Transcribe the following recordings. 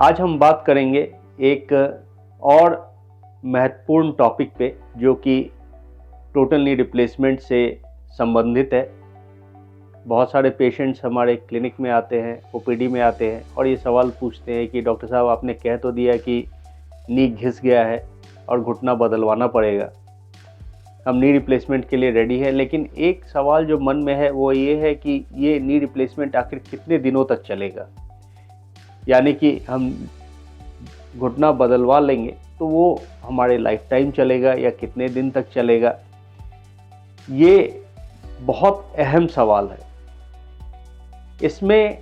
आज हम बात करेंगे एक और महत्वपूर्ण टॉपिक पे जो कि टोटल नी रिप्लेसमेंट से संबंधित है। बहुत सारे पेशेंट्स हमारे क्लिनिक में आते हैं, ओपीडी में आते हैं और ये सवाल पूछते हैं कि डॉक्टर साहब आपने कह तो दिया कि नी घिस गया है और घुटना बदलवाना पड़ेगा, हम नी रिप्लेसमेंट के लिए रेडी है, लेकिन एक सवाल जो मन में है वो ये है कि ये नी रिप्लेसमेंट आखिर कितने दिनों तक चलेगा। यानी कि हम घुटना बदलवा लेंगे तो वो हमारे लाइफ टाइम चलेगा या कितने दिन तक चलेगा। ये बहुत अहम सवाल है। इसमें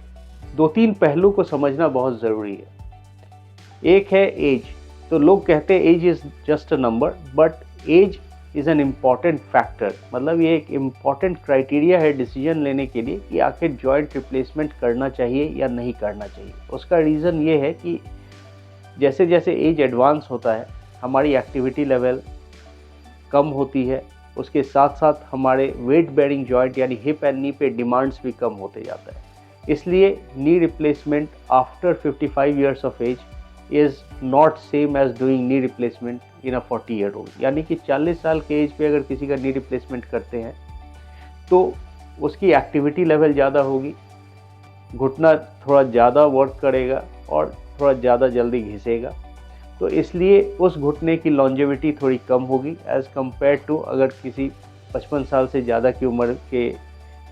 दो तीन पहलू को समझना बहुत ज़रूरी है। एक है एज। तो लोग कहते हैं age is just a number, but age is an important factor. मतलब ये एक इम्पॉर्टेंट क्राइटेरिया है डिसीजन लेने के लिए कि आखिर जॉइंट रिप्लेसमेंट करना चाहिए या नहीं करना चाहिए। उसका रीज़न ये है कि जैसे जैसे एज एडवांस होता है हमारी एक्टिविटी लेवल कम होती है, उसके साथ साथ हमारे वेट बेयरिंग जॉइंट यानी हिप एंड नी पे डिमांड्स भी कम होते जाता है। इसलिए knee replacement after 55 years of age is not same as doing knee replacement in a 40 year old. यानी कि 40 साल के एज पे अगर किसी का नी रिप्लेसमेंट करते हैं तो उसकी एक्टिविटी लेवल ज़्यादा होगी, घुटना थोड़ा ज़्यादा वर्क करेगा और थोड़ा ज़्यादा जल्दी घिसेगा। तो इसलिए उस घुटने की लॉन्जेविटी थोड़ी कम होगी एज़ कम्पेयर टू अगर किसी 55 साल से ज़्यादा की उम्र के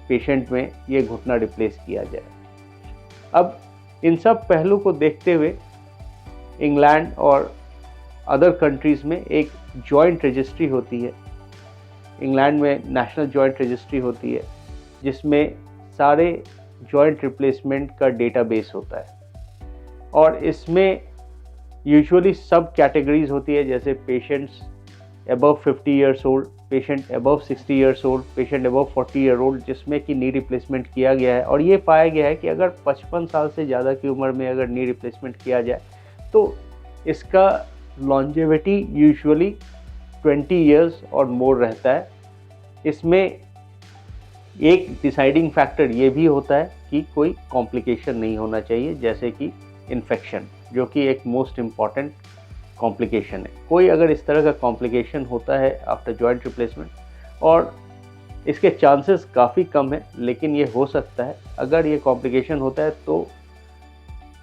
पेशेंट में ये घुटना रिप्लेस किया जाए। अब इन सब पहलू को देखते हुए इंग्लैंड और अदर कंट्रीज़ में एक जॉइंट रजिस्ट्री होती है। इंग्लैंड में नेशनल जॉइंट रजिस्ट्री होती है जिसमें सारे जॉइंट रिप्लेसमेंट का डेटाबेस होता है और इसमें यूजुअली सब कैटेगरीज होती है, जैसे patients above 50 years old, patient above 60 years old, patient above 40 year old, जिसमें कि नी रिप्लेसमेंट किया गया है। और ये पाया गया है कि अगर 55 साल से ज़्यादा की उम्र में अगर नी रिप्लेसमेंट किया जाए तो इसका लॉन्जेविटी यूजुअली 20 ईयर्स और मोर रहता है। इसमें एक डिसाइडिंग फैक्टर ये भी होता है कि कोई कॉम्प्लिकेशन नहीं होना चाहिए, जैसे कि इन्फेक्शन, जो कि एक मोस्ट इम्पॉर्टेंट कॉम्प्लिकेशन है। कोई अगर इस तरह का कॉम्प्लिकेशन होता है आफ्टर जॉइंट रिप्लेसमेंट, और इसके चांसेस काफ़ी कम है लेकिन ये हो सकता है, अगर ये कॉम्प्लिकेशन होता है तो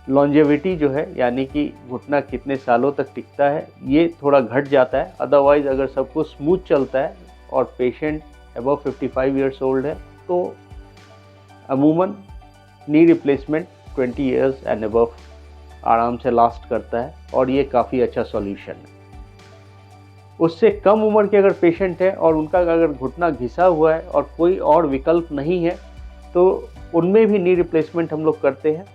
लॉन्जेविटी जो है यानी कि घुटना कितने सालों तक टिकता है ये थोड़ा घट जाता है। अदरवाइज़ अगर सब कुछ स्मूथ चलता है और पेशेंट अबव 55 ईयर्स ओल्ड है तो अमूमन knee replacement 20 years and above आराम से लास्ट करता है और ये काफ़ी अच्छा सॉल्यूशन है। उससे कम उम्र के अगर पेशेंट है और उनका अगर घुटना घिसा हुआ है और कोई और विकल्प नहीं है तो उनमें भी नी रिप्लेसमेंट हम लोग करते हैं।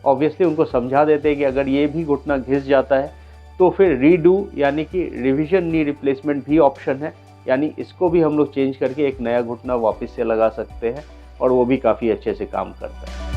ऑब्वियसली उनको समझा देते हैं कि अगर ये भी घुटना घिस जाता है तो फिर रीडू यानी कि रिविजन नी रिप्लेसमेंट भी ऑप्शन है, यानी इसको भी हम लोग चेंज करके एक नया घुटना वापस से लगा सकते हैं और वो भी काफ़ी अच्छे से काम करता है।